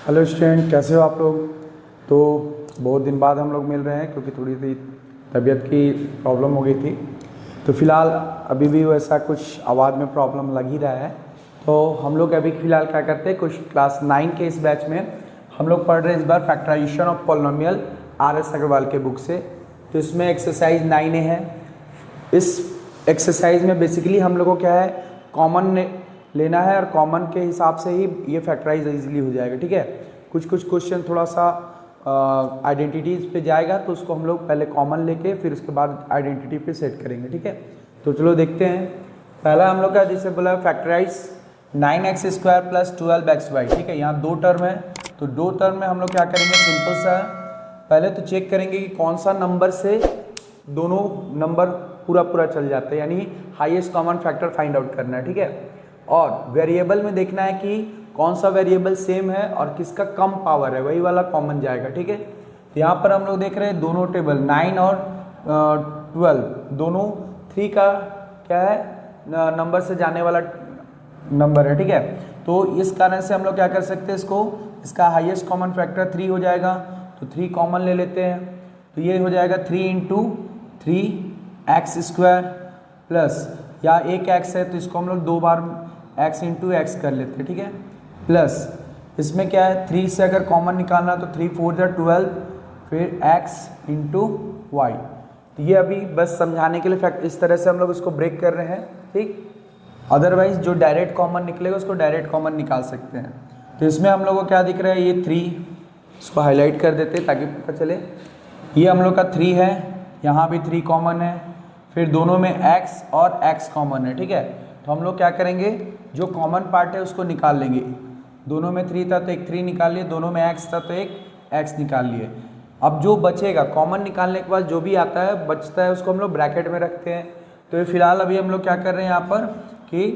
Hello student, कैसे हो आप लोग। तो बहुत दिन बाद हम लोग मिल रहे हैं क्योंकि थोड़ी सी तबीयत की प्रॉब्लम हो गई थी। तो फिलहाल अभी भी वैसा कुछ आवाज़ में प्रॉब्लम लग ही रहा है। तो हम लोग अभी फ़िलहाल क्या करते हैं, कुछ क्लास 9 के इस बैच में हम लोग पढ़ रहे हैं इस बार factorization of polynomial RS Agarwal के बुक से। तो इसमें एक्सरसाइज 9A है। इस एक्सरसाइज में बेसिकली हम लोग को क्या है, कॉमन लेना है और कॉमन के हिसाब से ही ये फैक्टराइज इजीली हो जाएगा। ठीक है, कुछ कुछ क्वेश्चन थोड़ा सा आइडेंटिटीज़ पे जाएगा तो उसको हम लोग पहले कॉमन लेके फिर उसके बाद आइडेंटिटी पे सेट करेंगे। ठीक है, तो चलो देखते हैं। पहला हम लोग का जैसे बोला फैक्टराइज 9x² + 12xy। ठीक है, यहाँ दो टर्म है तो दो टर्म में हम लोग क्या करेंगे, सिंपल सा पहले तो चेक करेंगे कि कौन सा नंबर से दोनों नंबर पूरा पूरा चल जाता है, यानी highest common factor find out करना है। ठीक है, और वेरिएबल में देखना है कि कौन सा वेरिएबल सेम है और किसका कम पावर है, वही वाला कॉमन जाएगा। ठीक है, तो यहाँ पर हम लोग देख रहे हैं दोनों टेबल 9 और 12 दोनों 3 का क्या है, नंबर से जाने वाला नंबर है। ठीक है, तो इस कारण से हम लोग क्या कर सकते हैं, इसका हाईएस्ट कॉमन फैक्टर 3 हो जाएगा। तो 3 कॉमन ले लेते हैं तो ये हो जाएगा 3 × 3x² प्लस, या एक x है तो इसको हम लोग दो बार x × x कर लेते हैं। ठीक है, प्लस इसमें क्या है, 3 से अगर कॉमन निकालना तो 3 × 4 = 12, फिर x × y। तो ये अभी बस समझाने के लिए फैक्ट इस तरह से हम लोग इसको ब्रेक कर रहे हैं। ठीक, अदरवाइज जो डायरेक्ट कॉमन निकलेगा उसको डायरेक्ट कॉमन निकाल सकते हैं। तो इसमें हम लोग को क्या दिख रहा है, ये 3, इसको हाईलाइट कर देते हैं ताकि पता चले। ये हम लोग का 3 है, यहाँ भी 3 कॉमन है, फिर दोनों में x और x कॉमन है। ठीक है, तो हम लोग क्या करेंगे, जो कॉमन पार्ट है उसको निकाल लेंगे। दोनों में 3 था तो एक 3 निकाल लिए, दोनों में x था तो एक x निकाल लिए। अब जो बचेगा कॉमन निकालने के बाद जो भी आता है बचता है उसको हम लोग ब्रैकेट में रखते हैं। तो ये फिलहाल अभी हम लोग क्या कर रहे हैं यहाँ पर कि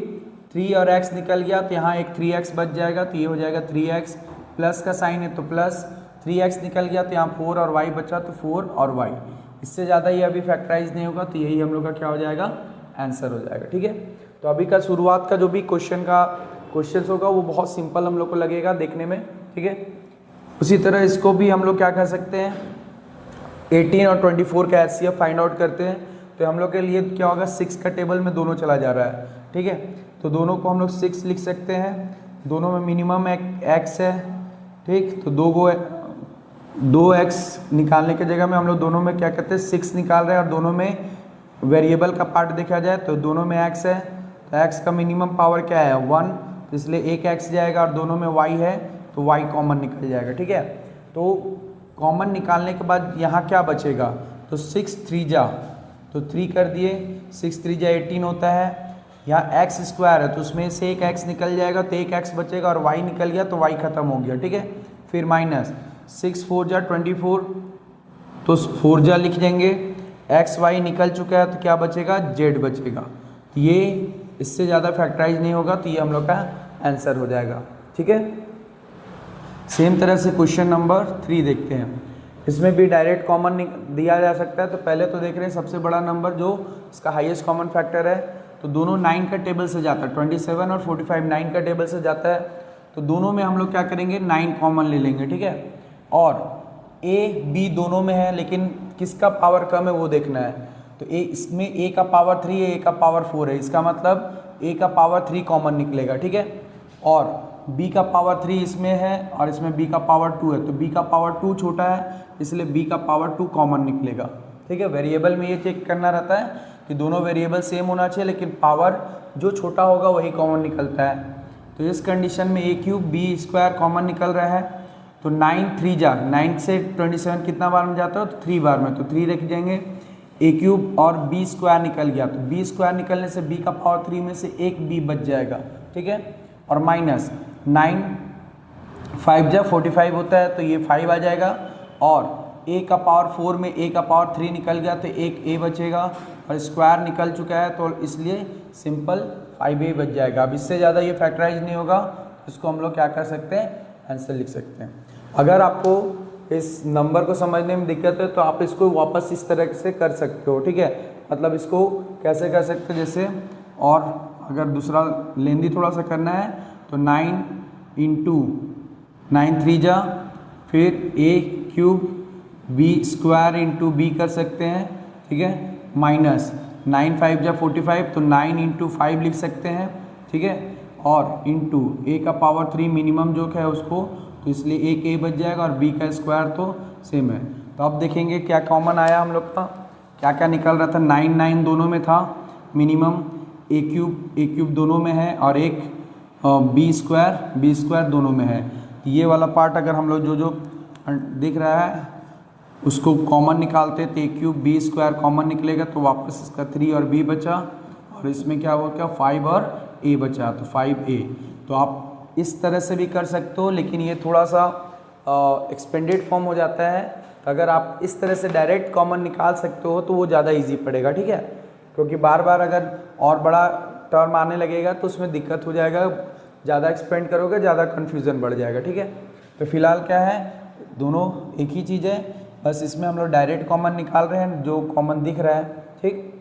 3 और x निकल गया तो यहाँ एक 3x बच जाएगा, तो ये हो जाएगा 3x, प्लस का साइन है तो प्लस, 3x निकल गया तो यहाँ 4 और y बचा तो 4 और y। इससे ज़्यादा ये अभी फैक्टराइज नहीं होगा तो यही हम लोग का क्या हो जाएगा, आंसर हो जाएगा। ठीक है, तो अभी का शुरुआत का जो भी क्वेश्चन होगा वो बहुत सिंपल हम लोग को लगेगा देखने में। ठीक है, उसी तरह इसको भी हम लोग क्या कर सकते हैं, 18 और 24 का HCF फाइंड आउट करते हैं। तो हम लोग के लिए क्या होगा, 6 का टेबल में दोनों चला जा रहा है। ठीक है, तो दोनों को हम लोग 6 लिख सकते हैं, दोनों में मिनिमम एक x है। ठीक, तो 2x निकालने की जगह में हम लोग दोनों में क्या करते हैं, 6 निकाल रहे हैं और दोनों में वेरिएबल का पार्ट देखा जाए तो दोनों में x है, तो x का मिनिमम पावर क्या है 1, तो इसलिए एक x जाएगा और दोनों में y है तो y कॉमन निकल जाएगा। ठीक है, तो कॉमन निकालने के बाद यहाँ क्या बचेगा, तो 6 3 जा तो 3 कर दिए, 6 3 जा 18 होता है। यहाँ x² है तो उसमें से एक x निकल जाएगा तो एक x बचेगा और y निकल गया तो y खत्म हो गया। ठीक है, फिर माइनस 6 4 जा 24 तो 4 जा लिख देंगे, x y निकल चुका है तो क्या बचेगा, z बचेगा। तो ये इससे ज़्यादा फैक्टराइज नहीं होगा तो ये हम लोग का आंसर हो जाएगा। ठीक है, सेम तरह से क्वेश्चन नंबर 3 देखते हैं। इसमें भी डायरेक्ट कॉमन दिया जा सकता है। तो पहले तो देख रहे हैं सबसे बड़ा नंबर जो इसका हाईएस्ट कॉमन फैक्टर है, तो दोनों 9 का टेबल से जाता है, 27 और 45 9 का टेबल से जाता है। तो दोनों में हम लोग क्या करेंगे, 9 कॉमन ले लेंगे। ठीक है, और a b दोनों में है लेकिन किसका पावर कम है वो देखना है। तो इसमें a का पावर 3 है, a का पावर 4 है, इसका मतलब a का पावर 3 कॉमन निकलेगा। ठीक है, और b का पावर 3 इसमें है और इसमें b का पावर 2 है, तो b का पावर 2 छोटा है इसलिए b का पावर 2 कॉमन निकलेगा। ठीक है, वेरिएबल में ये चेक करना रहता है कि दोनों वेरिएबल सेम होना चाहिए लेकिन पावर जो छोटा होगा वही कॉमन निकलता है। तो इस कंडीशन में a³ b² कॉमन निकल रहा है। तो 9 3 जा 9 से 27 कितना बार में जाता है, तो 3 बार में, तो 3 रख देंगे। a³ और b² निकल गया तो b² निकलने से b का पावर 3 में से एक b बच जाएगा। ठीक है, और माइनस 9 5 जा 45 होता है तो ये 5 आ जाएगा, और a का पावर 4 में a का पावर 3 निकल गया तो एक a बचेगा और स्क्वायर निकल चुका है तो इसलिए सिंपल 5a बच जाएगा। अब इससे ज़्यादा ये फैक्टराइज नहीं होगा, इसको हम लोग क्या कर सकते हैं, आंसर लिख सकते हैं। अगर आपको इस नंबर को समझने में दिक्कत है तो आप इसको वापस इस तरह से कर सकते हो। ठीक है, मतलब इसको कैसे कर सकते हैं, जैसे और अगर दूसरा लेंदी थोड़ा सा करना है तो 9 × 9 3 जा, फिर a cube b square into b कर सकते हैं, ठीक है, माइनस 9 5 जा 45, तो 9 इंटू 5 लिख सकते हैं, ठीक है, और इंटू ए का पावर 3 मिनिमम जो है उसको, तो इसलिए एक ए बच जाएगा और बी का स्क्वायर तो सेम है। तो अब देखेंगे क्या कॉमन आया हम लोग का, क्या क्या निकल रहा था। 9 9 दोनों में था मिनिमम, ए क्यूब दोनों में है, और एक बी स्क्वायर दोनों में है। तो ये वाला पार्ट अगर हम लोग जो दिख रहा है उसको कॉमन निकालते तो ए क्यूब बी स्क्वायर कॉमन निकलेगा, तो वापस इसका 3 और बी बचा, और इसमें क्या हुआ, क्या 5 और ए बचा, तो 5a। तो आप इस तरह से भी कर सकते हो, लेकिन ये थोड़ा सा एक्सपेंडेड फॉर्म हो जाता है। तो अगर आप इस तरह से डायरेक्ट कॉमन निकाल सकते हो तो वो ज़्यादा इजी पड़ेगा, ठीक है, क्योंकि बार बार अगर और बड़ा टर्म आने लगेगा तो उसमें दिक्कत हो जाएगा, ज़्यादा एक्सपेंड करोगे ज़्यादा कन्फ्यूज़न बढ़ जाएगा, ठीक है। तो फिलहाल क्या है, दोनों एक ही चीज़ है, बस इसमें हम लोग डायरेक्ट कॉमन निकाल रहे हैं जो कॉमन दिख रहा है, ठीक।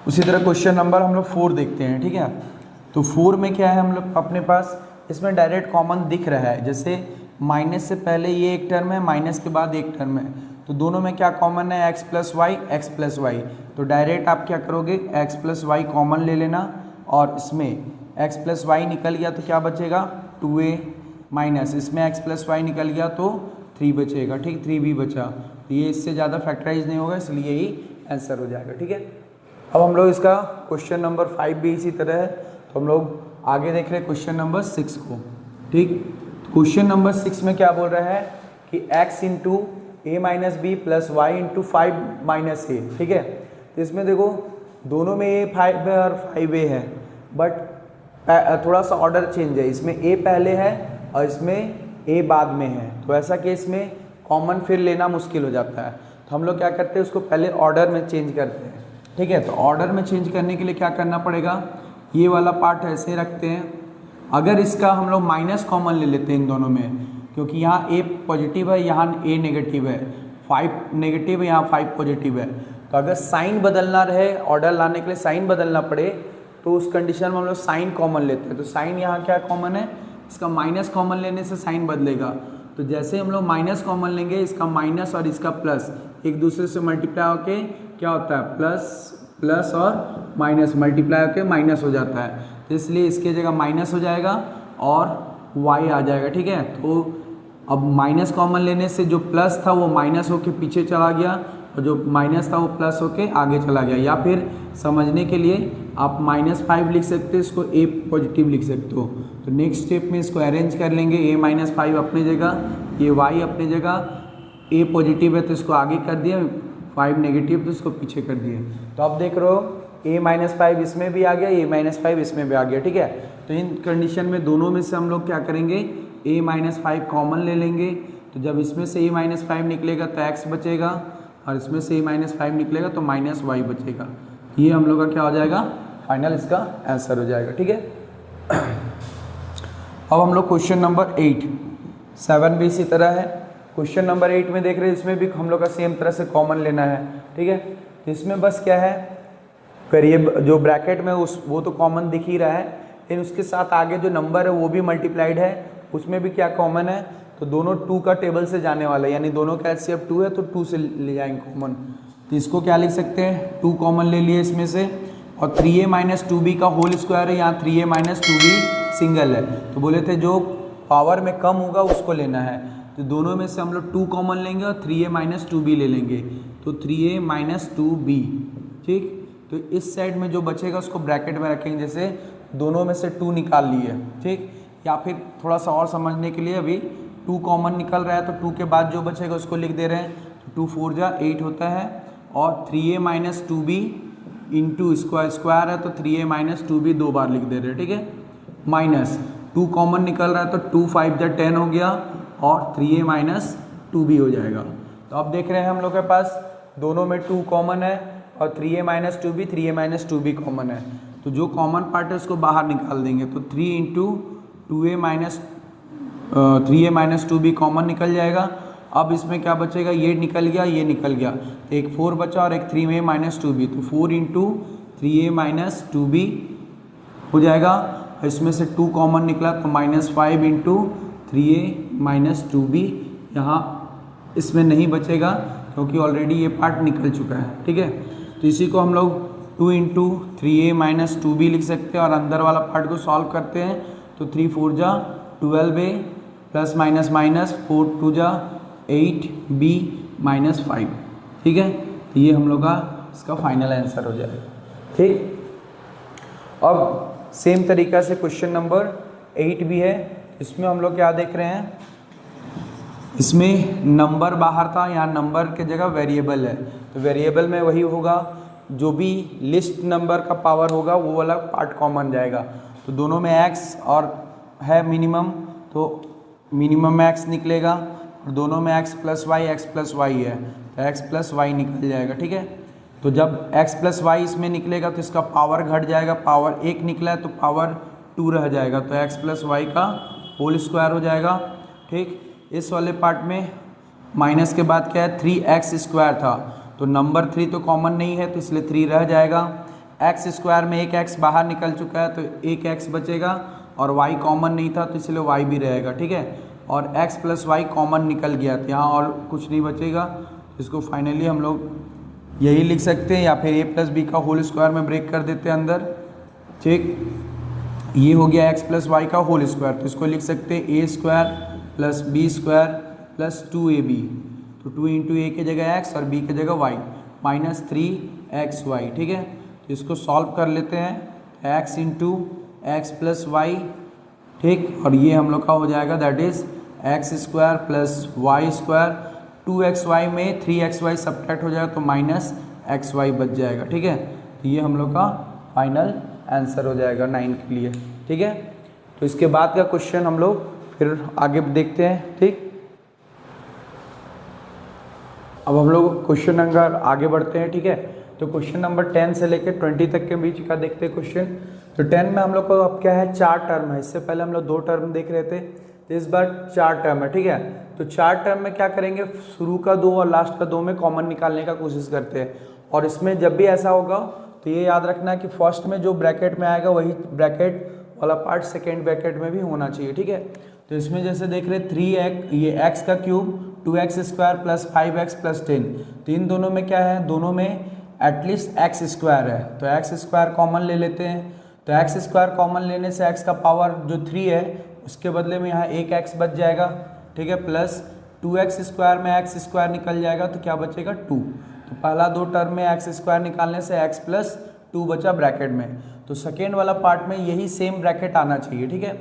उसी तरह क्वेश्चन नंबर हम लोग 4 देखते हैं, ठीक है। तो 4 में क्या है, हम लोग अपने पास इसमें डायरेक्ट कॉमन दिख रहा है, जैसे माइनस से पहले ये एक टर्म है, माइनस के बाद एक टर्म है, तो दोनों में क्या कॉमन है, x प्लस वाई। तो डायरेक्ट आप क्या करोगे, x प्लस वाई कॉमन ले लेना, और इसमें x प्लस वाई निकल गया तो क्या बचेगा 2a, माइनस इसमें x प्लस वाई निकल गया तो 3 बचेगा, ठीक, 3b बचा। तो ये इससे ज़्यादा फैक्टराइज नहीं होगा, इसलिए यही आंसर हो जाएगा, ठीक है। अब हम लोग इसका क्वेश्चन नंबर 5 भी इसी तरह है, तो हम लोग आगे देख रहे हैं क्वेश्चन नंबर 6 को, ठीक। क्वेश्चन नंबर 6 में क्या बोल रहा है कि x into a minus b plus y into 5 minus a, ठीक है। तो इसमें देखो दोनों में a 5 है और 5a है, बट थोड़ा सा ऑर्डर चेंज है, इसमें a पहले है और इसमें a बाद में है, तो ऐसा केस में कॉमन फिर लेना मुश्किल हो जाता है। तो हम लोग क्या करते हैं, उसको पहले ऑर्डर में चेंज करते हैं, ठीक है। तो ऑर्डर में चेंज करने के लिए क्या करना पड़ेगा, ये वाला पार्ट ऐसे रखते हैं। अगर इसका हम लोग माइनस कॉमन ले लेते हैं इन दोनों में, क्योंकि यहाँ a पॉजिटिव है, यहाँ a नेगेटिव है, 5 नेगेटिव है, यहाँ 5 पॉजिटिव है। तो अगर साइन बदलना रहे, ऑर्डर लाने के लिए साइन बदलना पड़े, तो उस कंडीशन में हम लोग साइन कॉमन लेते हैं। तो साइन यहाँ क्या कॉमन है, इसका माइनस कॉमन लेने से साइन बदलेगा। तो जैसे हम लोग माइनस कॉमन लेंगे, इसका माइनस और इसका प्लस एक दूसरे से मल्टीप्लाई होके क्या होता है, प्लस और माइनस मल्टीप्लाई होके माइनस हो जाता है, तो इसलिए इसके जगह माइनस हो जाएगा और y आ जाएगा, ठीक है। तो अब माइनस कॉमन लेने से जो प्लस था वो माइनस होके पीछे चला गया, और जो माइनस था वो प्लस होके आगे चला गया। या फिर समझने के लिए आप -5 लिख सकते हो, इसको a पॉजिटिव लिख सकते हो। तो नेक्स्ट स्टेप में इसको अरेंज कर लेंगे, a-5 अपनी जगह, ये y अपनी जगह, a पॉजिटिव है तो इसको आगे कर दिया, 5 नेगेटिव तो इसको पीछे कर दिए। तो आप देख रहे हो a-5 इसमें भी आ गया, a-5 इसमें भी आ गया, ठीक है। तो इन कंडीशन में दोनों में से हम लोग क्या करेंगे, a-5 कॉमन ले लेंगे। तो जब इसमें से a-5 निकलेगा तो x बचेगा, और इसमें से a-5 निकलेगा तो -y बचेगा। ये हम लोग का क्या हो जाएगा, फाइनल इसका आंसर हो जाएगा, ठीक है। अब हम लोग क्वेश्चन नंबर 8, 7 भी इसी तरह है। क्वेश्चन नंबर 8 में देख रहे हैं, इसमें भी हम लोग का सेम तरह से कॉमन लेना है, ठीक है। तो इसमें बस क्या है, करिए जो ब्रैकेट में वो तो कॉमन दिख ही रहा है, लेकिन उसके साथ आगे जो नंबर है वो भी मल्टीप्लाइड है, उसमें भी क्या कॉमन है, तो दोनों 2 का टेबल से जाने वाला है, यानी दोनों का एचसीएफ 2 है तो 2 से ले जाएंगे कॉमन। तो इसको क्या लिख सकते हैं, 2 कॉमन ले लिए इसमें से, और 3a-2b का होल स्क्वायर है, यहाँ 3a-2b सिंगल है, तो बोले थे जो पावर में कम होगा उसको लेना है। तो दोनों में से हम लोग 2 कॉमन लेंगे और 3a-2b ले लेंगे, तो 3a-2b, ठीक। तो इस साइड में जो बचेगा उसको ब्रैकेट में रखेंगे, जैसे दोनों में से 2 निकाल लिए, ठीक। या फिर थोड़ा सा और समझने के लिए, अभी 2 कॉमन निकल रहा है तो 2 के बाद जो बचेगा उसको लिख दे रहे हैं, तो 2 4 जा 8 होता है, और 3a-2b इंटू स्क्वायर है तो 3a-2b 2 बार लिख दे रहे हैं, ठीक है। माइनस 2 कॉमन निकल रहा है तो 2 5 जा 10 हो गया, और 3a-2b हो जाएगा। तो अब देख रहे हैं हम लोग के पास दोनों में 2 कॉमन है, और 3a-2b कॉमन है, तो जो कॉमन पार्ट है उसको बाहर निकाल देंगे, तो 3 इंटू 3a-2b कॉमन निकल जाएगा। अब इसमें क्या बचेगा, ये निकल गया, ये निकल गया, तो एक 4 बचा और एक 3a-2b, तो 4 इंटू 3a-2b हो जाएगा। इसमें से 2 कॉमन निकला तो -5 इंटू 3a माइनस 2b, यहाँ इसमें नहीं बचेगा क्योंकि ऑलरेडी ये पार्ट निकल चुका है, ठीक है। तो इसी को हम लोग 2 इंटू 3a माइनस 2b लिख सकते हैं और अंदर वाला पार्ट को सॉल्व करते हैं तो 3 4 जा 12a प्लस माइनस माइनस 4 2 जा 8b माइनस 5, ठीक है। तो ये हम लोग का इसका फाइनल आंसर हो जाएगा, ठीक। अब सेम तरीका से क्वेश्चन नंबर 8 भी है। इसमें हम लोग क्या देख रहे हैं, इसमें नंबर बाहर था, यहाँ नंबर के जगह वेरिएबल है। तो वेरिएबल में वही होगा, जो भी लिस्ट नंबर का पावर होगा वो वाला पार्ट कॉमन जाएगा। तो दोनों में x और है मिनिमम, तो मिनिमम में x निकलेगा और दोनों में x प्लस वाई है तो x प्लस वाई निकल जाएगा, ठीक है। तो जब x प्लस वाई इसमें निकलेगा तो इसका पावर घट जाएगा, पावर 1 निकला है तो पावर 2 रह जाएगा, तो x प्लस वाई का होल स्क्वायर हो जाएगा, ठीक। इस वाले पार्ट में माइनस के बाद क्या है, 3x स्क्वायर था, तो नंबर 3 तो कॉमन नहीं है तो इसलिए 3 रह जाएगा। x स्क्वायर में एक x बाहर निकल चुका है तो एक x बचेगा और y कॉमन नहीं था तो इसलिए y भी रहेगा, ठीक है। और x प्लस वाई कॉमन निकल गया तो यहाँ और कुछ नहीं बचेगा, इसको फाइनली हम लोग यही लिख सकते हैं या फिर a प्लस बी का होल स्क्वायर में ब्रेक कर देते हैं अंदर, ठीक। ये हो गया x प्लस वाई का होल स्क्वायर, तो इसको लिख सकते हैं a square plus B square plus 2ab, तो 2 इंटू ए की जगह x और b की जगह y माइनस 3xy, ठीक है। तो इसको सॉल्व कर लेते हैं, x into X plus Y, ठीक। और ये हम लोग का हो जाएगा that is X square plus Y square, 2xy में 3xy सब्ट्रैक्ट हो जाएगा तो माइनस xy बच जाएगा, ठीक है। तो ये हम लोग का फाइनल आंसर हो जाएगा 9 के लिए, ठीक है। तो इसके बाद का क्वेश्चन हम लोग फिर आगे देखते हैं, ठीक। अब हम लोग क्वेश्चन नंबर आगे बढ़ते हैं, ठीक है। तो क्वेश्चन नंबर 10 से लेकर 20 तक के बीच का देखते हैं क्वेश्चन। तो 10 में हम लोग को अब क्या है, 4 टर्म है। इससे पहले हम लोग 2 टर्म देख रहे थे, तो इस बार 4 टर्म है, ठीक है। तो 4 टर्म में क्या करेंगे, शुरू का 2 और लास्ट का 2 में कॉमन निकालने का कोशिश करते हैं। और इसमें जब भी ऐसा होगा तो ये याद रखना है कि फर्स्ट में जो ब्रैकेट में आएगा वही ब्रैकेट वाला पार्ट सेकेंड ब्रैकेट में भी होना चाहिए, ठीक है। तो इसमें जैसे देख रहे 3x, ये x का cube 2x square plus 5x plus 10, तो इन दोनों में क्या है, दोनों में एटलीस्ट x स्क्वायर है, तो x स्क्वायर कॉमन ले लेते हैं। तो x स्क्वायर कॉमन लेने से x का पावर जो 3 है उसके बदले में यहाँ एक x बच जाएगा, ठीक है, प्लस 2x स्क्वायर में x स्क्वायर निकल जाएगा तो क्या बचेगा 2। तो पहला 2 टर्म में x स्क्वायर निकालने से x प्लस 2 बचा ब्रैकेट में। तो सेकेंड वाला पार्ट में यही सेम ब्रैकेट आना चाहिए, ठीक है।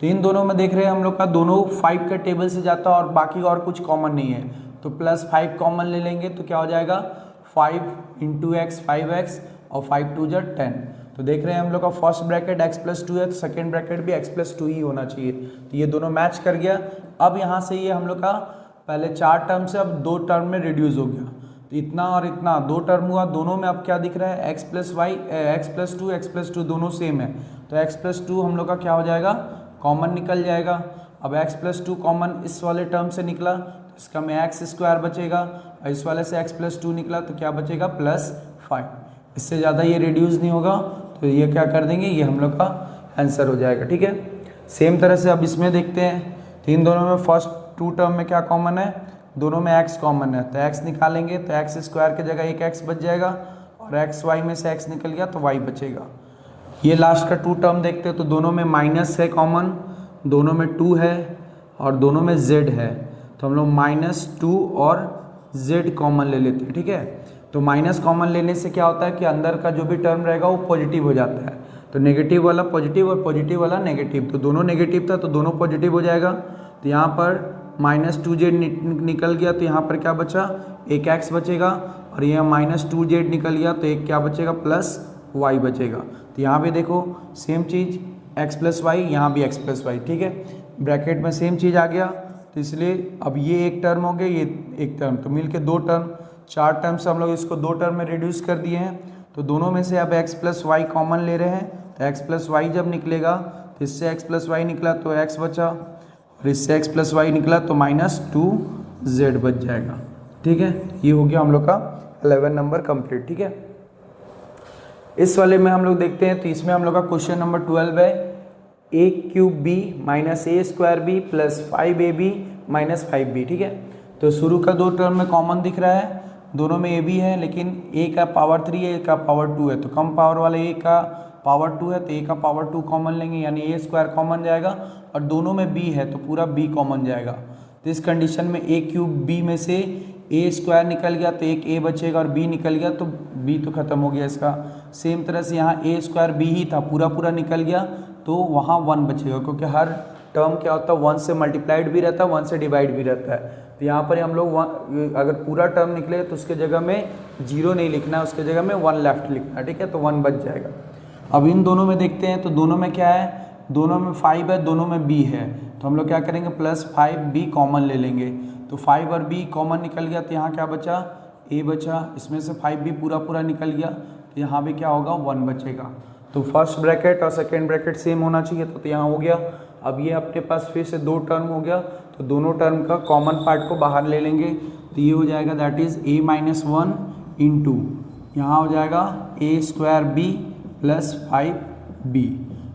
तो इन दोनों में देख रहे हैं हम लोग का दोनों 5 के टेबल से जाता है और बाकी और कुछ कॉमन नहीं है, तो प्लस 5 कॉमन ले लेंगे तो क्या हो जाएगा 5 इंटू एक्स 5x और 5 2 जा 10। तो देख रहे हैं हम लोग का फर्स्ट ब्रैकेट x प्लस 2 है तो सेकेंड ब्रैकेट भी x प्लस 2 ही होना चाहिए, तो ये दोनों मैच कर गया। अब यहाँ से ये हम लोग का पहले 4 टर्म से अब 2 टर्म में रिड्यूस हो गया, तो इतना और इतना 2 टर्म हुआ, दोनों में अब क्या दिख रहा है x plus Y x plus 2 दोनों सेम है, तो x प्लस 2 हम लोग का क्या हो जाएगा कॉमन निकल जाएगा। अब x प्लस 2 कॉमन इस वाले टर्म से निकला तो इसका में x स्क्वायर बचेगा और इस वाले से x प्लस 2 निकला तो क्या बचेगा प्लस 5। इससे ज़्यादा ये रिड्यूस नहीं होगा तो ये क्या कर देंगे, ये हम लोग का आंसर हो जाएगा, ठीक है। सेम तरह से अब इसमें देखते हैं, तीन दोनों में फर्स्ट 2 टर्म में क्या कॉमन है, दोनों में x कॉमन है, तो x निकालेंगे तो x स्क्वायर की जगह एक x बच जाएगा और एक्स वाई में से x निकल गया तो y बचेगा। ये लास्ट का 2 टर्म देखते हैं तो दोनों में माइनस है कॉमन, दोनों में 2 है और दोनों में z है, तो हम लोग -2 और z कॉमन ले लेते हैं, ठीक है। तो माइनस कॉमन लेने से क्या होता है कि अंदर का जो भी टर्म रहेगा वो पॉजिटिव हो जाता है, तो नेगेटिव वाला पॉजिटिव और पॉजिटिव वाला नेगेटिव, तो दोनों नेगेटिव था तो दोनों पॉजिटिव हो जाएगा। तो यहाँ पर -2z निकल गया तो यहाँ पर क्या बचा एक x बचेगा और यहाँ -2z निकल गया तो एक क्या बचेगा प्लस y बचेगा। तो यहाँ पे देखो सेम चीज़ x प्लस वाई, यहाँ भी x प्लस वाई, ठीक है, ब्रैकेट में सेम चीज़ आ गया। तो इसलिए अब ये एक टर्म हो गया, ये एक टर्म, तो मिल के 2 टर्म, 4 टर्म से हम लोग इसको 2 टर्म में रिड्यूस कर दिए हैं। तो दोनों में से अब x प्लस वाई कॉमन ले रहे हैं, तो x प्लस वाई जब निकलेगा तो इससे x प्लस वाई निकला तो x बचा और इससे x प्लस वाई निकला तो -2z बच जाएगा, ठीक है। ये हो गया हम लोग का 11 नंबर कंप्लीट, ठीक है। इस वाले में हम लोग देखते हैं तो इसमें हम लोग का क्वेश्चन नंबर 12 है। A cube b minus a square b plus 5ab minus 5b, ठीक है। तो शुरू का दो टर्म में कॉमन दिख रहा है, दोनों में ए बी है, लेकिन ए का पावर 3 है, ए का पावर 2 है, तो कम पावर वाले ए का पावर 2 है तो ए का पावर 2 कॉमन लेंगे, यानी ए स्क्वायर कॉमन जाएगा, और दोनों में बी है तो पूरा बी कॉमन जाएगा। तो इस कंडीशन में ए क्यूब बी में से ए स्क्वायर निकल गया तो एक ए बचेगा, और बी निकल गया तो बी तो खत्म हो गया इसका। सेम तरह से यहाँ ए स्क्वायर बी ही था, पूरा पूरा निकल गया तो वहाँ 1 बचेगा, क्योंकि हर टर्म क्या होता है 1 से मल्टीप्लाइड भी रहता है, 1 से डिवाइड भी रहता है। तो यहाँ पर हम लोग अगर पूरा टर्म निकले तो उसके जगह में 0 नहीं लिखना है, उसके जगह में 1 लेफ्ट लिखना है, ठीक है, तो 1 बच जाएगा। अब इन दोनों में देखते हैं, तो दोनों में क्या है, दोनों में 5 है, दोनों में b है, तो हम लोग क्या करेंगे प्लस 5b कॉमन ले लेंगे, तो 5 और b कॉमन निकल गया, तो यहाँ क्या बचा, a बचा, इसमें से 5b पूरा पूरा निकल गया, तो यहाँ भी क्या होगा 1 बचेगा। तो फर्स्ट ब्रैकेट और सेकेंड ब्रैकेट सेम होना चाहिए, तो यहाँ हो गया। अब ये अपने पास फिर से 2 टर्म हो गया, तो दोनों टर्म का कॉमन पार्ट को बाहर ले लेंगे, तो ये हो जाएगा that is a minus 1 into यहाँ हो जाएगा a square b plus 5b।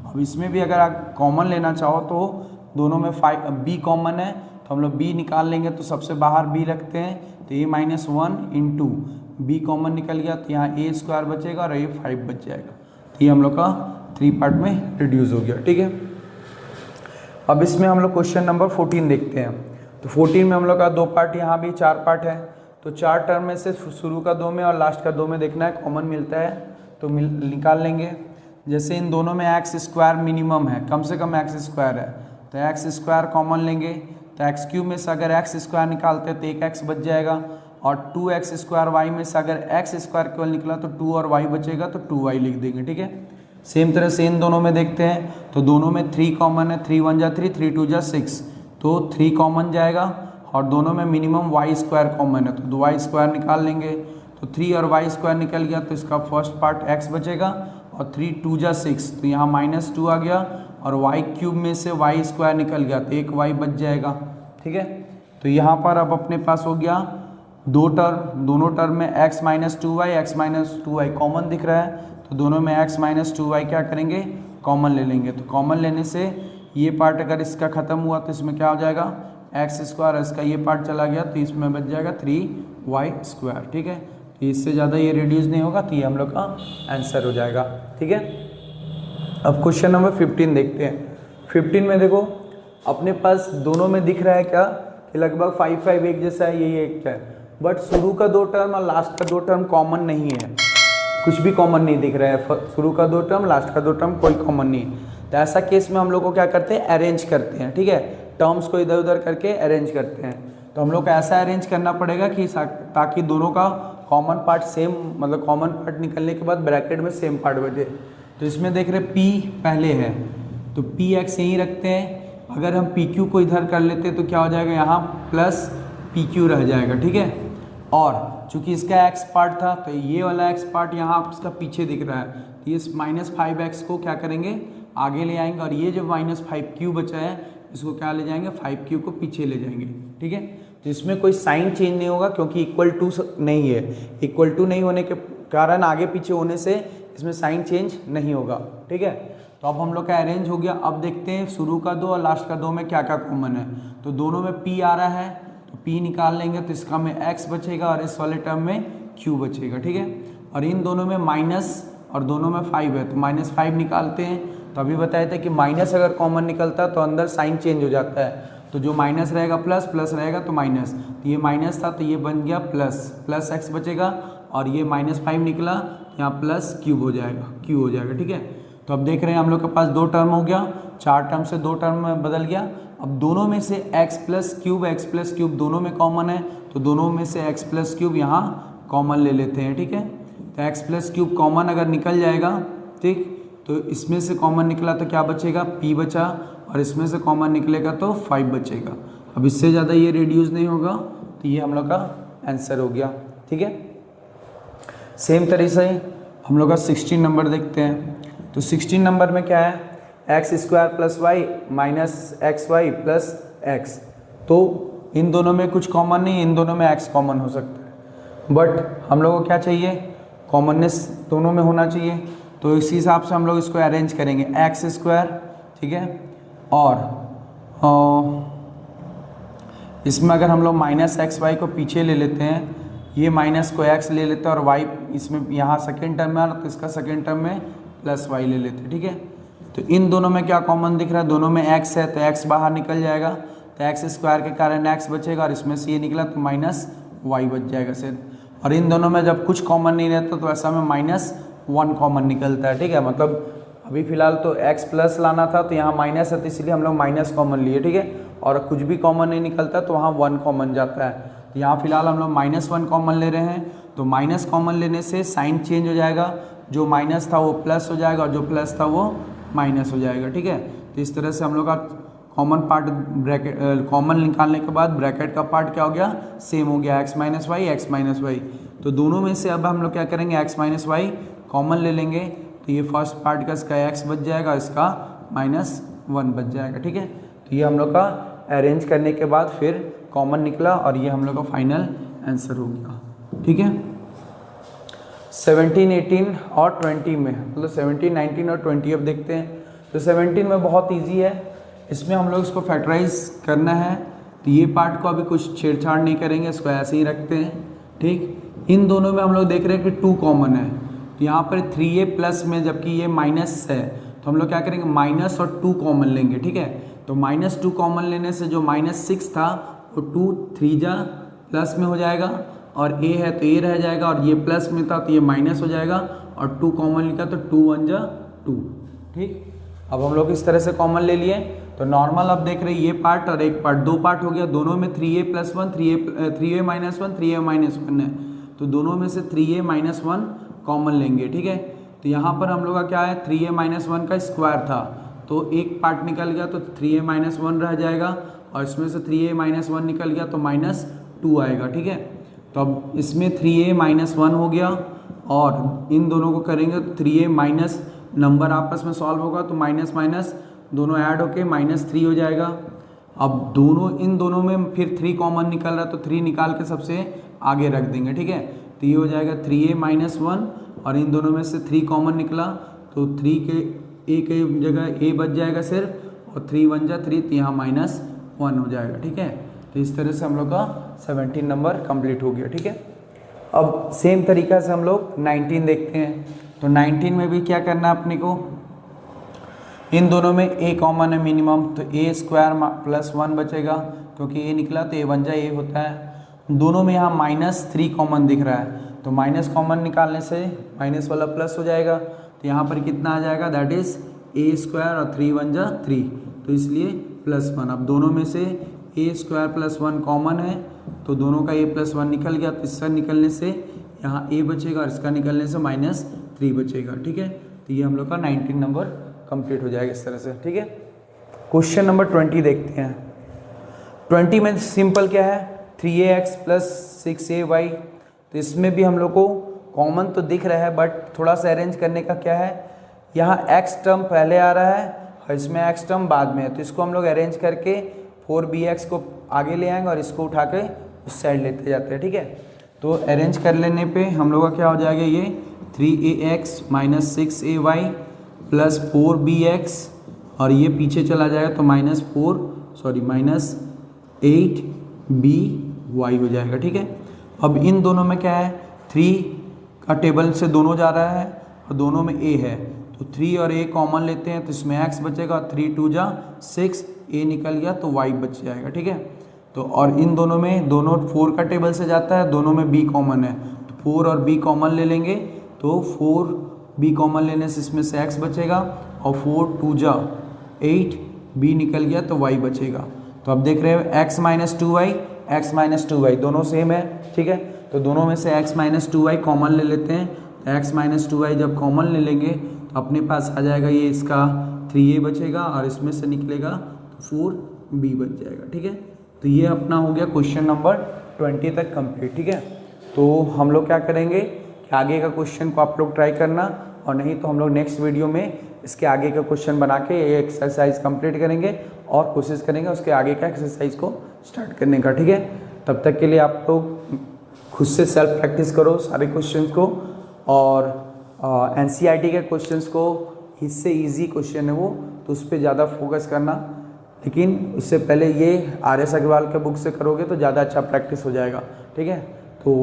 अब इसमें भी अगर आप कॉमन लेना चाहो तो दोनों में 5b कॉमन है, तो हम लोग b निकाल लेंगे, तो सबसे बाहर b रखते हैं, तो a minus 1 into b common निकल गया, तो यहाँ a स्क्वायर बचेगा और ये 5 बच जाएगा। तो ये हम लोग का 3 पार्ट में रिड्यूस हो गया, ठीक है। अब इसमें हम लोग क्वेश्चन नंबर 14 देखते हैं। तो 14 में हम लोग का 2 पार्ट, यहाँ भी 4 पार्ट है, तो 4 टर्म में से शुरू का 2 में और लास्ट का 2 में देखना है, कॉमन मिलता है तो निकाल लेंगे। जैसे इन दोनों में एक्स स्क्वायर मिनिमम है, कम से कम एक्स स्क्वायर है, तो एक्स स्क्वायर कॉमन लेंगे, तो एक्स क्यूब में से अगर एक्स स्क्वायर निकालते हैं तो एक एक्स बच जाएगा, और 2x स्क्वायर वाई में से अगर एक्स स्क्वायर केवल निकला तो 2 और y बचेगा, तो 2y लिख देंगे, ठीक है। सेम तरह से इन दोनों में देखते हैं, तो दोनों में 3 कॉमन है, 3 1 जा 3, 3 2 जा 6, तो 3 कॉमन जाएगा, और दोनों में मिनिमम y स्क्वायर कॉमन है, तो 2y स्क्वायर निकाल लेंगे, तो 3 और y स्क्वायर निकल गया, तो इसका फर्स्ट पार्ट x बचेगा, और 3 2 जा 6, तो यहाँ -2 आ गया, और y क्यूब में से y स्क्वायर निकल गया, तो एक y बच जाएगा, ठीक है। तो यहाँ पर अब अपने पास हो गया 2 टर्म, दोनों टर्म में x माइनस 2y कॉमन दिख रहा है, तो दोनों में x माइनस 2y क्या करेंगे, कॉमन ले लेंगे। तो कॉमन लेने से ये पार्ट अगर इसका ख़त्म हुआ तो इसमें क्या हो जाएगा एक्स स्क्वायर, इसका ये पार्ट चला गया तो इसमें बच जाएगा 3y स्क्वायर, ठीक है। तो इससे ज़्यादा ये रिड्यूस नहीं होगा, तो ये हम लोग का आंसर हो जाएगा, ठीक है। अब क्वेश्चन नंबर 15 देखते हैं। 15 में देखो अपने पास दोनों में दिख रहा है क्या कि लगभग 5 5 एक जैसा है, यही एक है, बट शुरू का 2 टर्म और लास्ट का 2 टर्म कॉमन नहीं है, कुछ भी कॉमन नहीं दिख रहा है, शुरू का 2 टर्म लास्ट का 2 टर्म कोई कॉमन नहीं है। तो ऐसा केस में हम लोग को क्या करते हैं, अरेंज करते हैं, ठीक है, टर्म्स को इधर उधर करके अरेंज करते हैं। तो हम लोग को ऐसा अरेंज करना पड़ेगा कि ताकि दोनों का कॉमन पार्ट सेम, मतलब कॉमन पार्ट निकलने के बाद ब्रैकेट में सेम पार्ट बचे। तो इसमें देख रहे P पहले है, तो PX यहीं रखते हैं, अगर हम PQ को इधर कर लेते तो क्या हो जाएगा, यहाँ प्लस PQ रह जाएगा, ठीक है। और चूंकि इसका x पार्ट था तो ये वाला x पार्ट यहाँ इसका पीछे दिख रहा है, तो ये -5x को क्या करेंगे आगे ले आएंगे, और ये जो -5q बचा है इसको क्या ले जाएंगे 5q को पीछे ले जाएंगे, ठीक है। तो इसमें कोई साइन चेंज नहीं होगा क्योंकि इक्वल टू नहीं है, इक्वल टू नहीं होने के कारण आगे पीछे होने से इसमें साइन चेंज नहीं होगा, ठीक है। तो अब हम लोग का अरेंज हो गया। अब देखते हैं शुरू का 2 और लास्ट का 2 में क्या क्या कॉमन है। तो दोनों में p आ रहा है, तो p निकाल लेंगे, तो इसका में x बचेगा और इस वाले टर्म में q बचेगा, ठीक है। और इन दोनों में माइनस और दोनों में 5 है, तो -5 निकालते हैं। तो अभी बताए थे कि माइनस अगर कॉमन निकलता तो अंदर साइन चेंज हो जाता है, तो जो माइनस रहेगा प्लस, प्लस रहेगा तो माइनस, तो ये माइनस था तो ये बन गया प्लस, प्लस x बचेगा, और ये -5 निकला, यहाँ प्लस क्यूब हो जाएगा, q हो जाएगा, ठीक है। तो अब देख रहे हैं हम लोग के पास 2 टर्म हो गया, 4 टर्म से 2 टर्म में बदल गया। अब दोनों में से x प्लस क्यूब दोनों में कॉमन है, तो दोनों में से x प्लस क्यूब यहाँ कॉमन ले लेते हैं, ठीक है। तो x प्लस क्यूब कॉमन अगर निकल जाएगा, ठीक, तो इसमें से कॉमन निकला तो क्या बचेगा p बचा, और इसमें से कॉमन निकलेगा तो 5 बचेगा। अब इससे ज़्यादा ये रिड्यूस नहीं होगा, तो ये हम लोग का आंसर हो गया, ठीक है। सेम तरीके से हम लोग का 16 नंबर देखते हैं। तो 16 नंबर में क्या है, X square plus Y minus X Y plus X. तो इन दोनों में कुछ कॉमन नहीं, इन दोनों में एक्स कॉमन हो सकता है, बट हम लोग को क्या चाहिए, कॉमननेस दोनों में होना चाहिए। तो इसी हिसाब से हम लोग इसको अरेंज करेंगे, एक्स स्क्वायर ठीक है। और इसमें अगर हम लोग माइनस एक्स वाई को पीछे ले लेते हैं, ये माइनस को एक्स ले लेते हैं और वाई इसमें यहाँ सेकेंड टर्म में आ रहा तो इसका सेकेंड टर्म में प्लस वाई ले लेते हैं, ठीक है। तो इन दोनों में क्या कॉमन दिख रहा है, दोनों में एक्स है तो एक्स बाहर निकल जाएगा, तो एक्स स्क्वायर के कारण एक्स बचेगा और इसमें से ये निकला तो माइनस वाई बच जाएगा सिर्फ। और इन दोनों में जब कुछ कॉमन नहीं रहता तो ऐसा में माइनस वन कॉमन निकलता है, ठीक है। मतलब अभी फिलहाल तो x प्लस लाना था तो यहाँ माइनस है तो इसलिए हम लोग माइनस कॉमन लिए, ठीक है। और कुछ भी कॉमन नहीं निकलता तो वहाँ वन कॉमन जाता है, तो यहाँ फिलहाल हम लोग माइनस वन कॉमन ले रहे हैं। तो माइनस कॉमन लेने से साइन चेंज हो जाएगा, जो माइनस था वो प्लस हो जाएगा और जो प्लस था वो माइनस हो जाएगा, ठीक है। तो इस तरह से हम लोग का कॉमन पार्ट ब्रैकेट कॉमन निकालने के बाद ब्रैकेट का पार्ट क्या हो गया, सेम हो गया, x minus Y X minus Y. तो दोनों में से अब हम लोग क्या करेंगे, x माइनस वाई कॉमन ले लेंगे, तो ये फर्स्ट पार्ट का इसका x बच जाएगा, इसका माइनस वन बच जाएगा, ठीक है। तो ये हम लोग का अरेंज करने के बाद फिर कॉमन निकला और ये हम लोग का फाइनल आंसर हो गया, ठीक है। 17, 18 और 20 में, मतलब 17, 19 और 20 अब देखते हैं। तो 17 में बहुत इजी है, इसमें हम लोग इसको फैक्टराइज करना है, तो ये पार्ट को अभी कुछ छेड़छाड़ नहीं करेंगे, इसको ऐसे ही रखते हैं, ठीक। इन दोनों में हम लोग देख रहे हैं कि 2 कॉमन है, तो यहाँ पर 3a प्लस में जबकि ये माइनस है तो हम लोग क्या करेंगे, माइनस और 2 कॉमन लेंगे, ठीक है। तो माइनस 2 कॉमन लेने से जो माइनस 6 था वो 2 3 जा प्लस में हो जाएगा, और a है तो a रह जाएगा, और ये प्लस में था तो ये माइनस हो जाएगा, और 2 कॉमन लिखा तो 2 1 जा 2, ठीक। अब हम लोग इस तरह से कॉमन ले लिए, तो नॉर्मल अब देख रहे हैं ये पार्ट और एक पार्ट, 2 पार्ट हो गया, दोनों में 3a plus 1 3a minus 1 3a minus 1 है, तो दोनों में से 3a माइनस 1 कॉमन लेंगे, ठीक है। तो यहाँ पर हम लोग का क्या है, 3a माइनस 1 का स्क्वायर था, तो एक पार्ट निकल गया तो 3a माइनस 1 रह जाएगा, और इसमें से 3a माइनस 1 निकल गया तो माइनस 2 आएगा, ठीक है। तो अब इसमें 3a माइनस 1 हो गया, और इन दोनों को करेंगे तो 3a माइनस नंबर आपस में सॉल्व होगा तो माइनस माइनस दोनों ऐड होके माइनस 3 हो जाएगा। अब इन दोनों में फिर 3 कॉमन निकल रहा है तो 3 निकाल के सबसे आगे रख देंगे, ठीक है। तो ये हो जाएगा 3a माइनस 1, और इन दोनों में से 3 कॉमन निकला तो 3 के a के जगह a बच जाएगा सिर्फ, और 3 1 जा 3 तो यहाँ माइनस 1 हो जाएगा, ठीक है। तो इस तरह से हम लोग का 17 नंबर कंप्लीट हो गया, ठीक है। अब सेम तरीका से हम लोग 19 देखते हैं। तो 19 में भी क्या करना है अपने को, इन दोनों में a कॉमन है मिनिमम, तो a स्क्वायर प्लस 1 बचेगा, क्योंकि a निकला तो a 1 जा a होता है। दोनों में यहाँ माइनस 3 कॉमन दिख रहा है, तो माइनस कॉमन निकालने से माइनस वाला प्लस हो जाएगा, तो यहाँ पर कितना आ जाएगा, दैट इज a स्क्वायर और 3 1 जा 3, तो इसलिए प्लस 1। अब दोनों में से a स्क्वायर प्लस 1 कॉमन है, तो दोनों का a प्लस 1 निकल गया, तो इसका निकलने से यहाँ a बचेगा और इसका निकलने से माइनस 3 बचेगा, ठीक है। तो ये हम लोग का 19 नंबर कंप्लीट हो जाएगा इस तरह से, ठीक है। क्वेश्चन नंबर 20 देखते हैं। 20 में सिंपल क्या है, 3ax प्लस 6ay, तो इसमें भी हम लोग को कॉमन तो दिख रहा है, बट थोड़ा सा अरेंज करने का क्या है, यहाँ x टर्म पहले आ रहा है और इसमें x टर्म बाद में है, तो इसको हम लोग अरेंज करके 4bx को आगे ले आएंगे और इसको उठा के उस साइड लेते जाते हैं, ठीक है। तो अरेंज कर लेने पे हम लोग का क्या हो जाएगा, ये 3ax minus 6ay plus 4bx, और ये पीछे चला जाएगा तो माइनस 8by हो जाएगा, ठीक है। अब इन दोनों में क्या है, 3 का टेबल से दोनों जा रहा है और दोनों में a है, तो 3 और a कॉमन लेते हैं तो इसमें x बचेगा, 3 2 जा 6, a निकल गया तो y बच जाएगा, ठीक है। तो और इन दोनों में 4 का टेबल से जाता है, दोनों में b कॉमन है, तो 4 और b कॉमन ले लेंगे, तो 4b कॉमन लेने से इसमें से x बचेगा, और 4 2 जा 8, b निकल गया तो y बचेगा। तो अब देख रहे हो x माइनस 2y दोनों सेम है, ठीक है। तो दोनों में से x माइनस 2y कॉमन ले लेते हैं, तो x माइनस 2y जब कॉमन ले लेंगे तो अपने पास आ जाएगा ये इसका 3a बचेगा, और इसमें से निकलेगा तो 4b बच जाएगा, ठीक है। तो ये अपना हो गया क्वेश्चन नंबर 20 तक कंप्लीट, ठीक है। तो हम लोग क्या करेंगे कि आगे का क्वेश्चन को आप लोग ट्राई करना, और नहीं तो हम लोग नेक्स्ट वीडियो में इसके आगे का क्वेश्चन बना के ये एक्सरसाइज कंप्लीट करेंगे और कोशिश करेंगे उसके आगे का एक्सरसाइज को स्टार्ट करने का, ठीक है। तब तक के लिए आप लोग खुद से सेल्फ प्रैक्टिस करो सारे क्वेश्चंस को, और एनसीईआरटी के क्वेश्चंस को इससे इजी क्वेश्चन है वो तो उस पर ज़्यादा फोकस करना, लेकिन उससे पहले ये RS अग्रवाल के बुक से करोगे तो ज़्यादा अच्छा प्रैक्टिस हो जाएगा। ठीक है, तो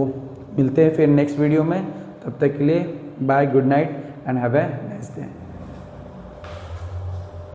मिलते हैं फिर नेक्स्ट वीडियो में, तब तक के लिए bye, good night and have a nice day.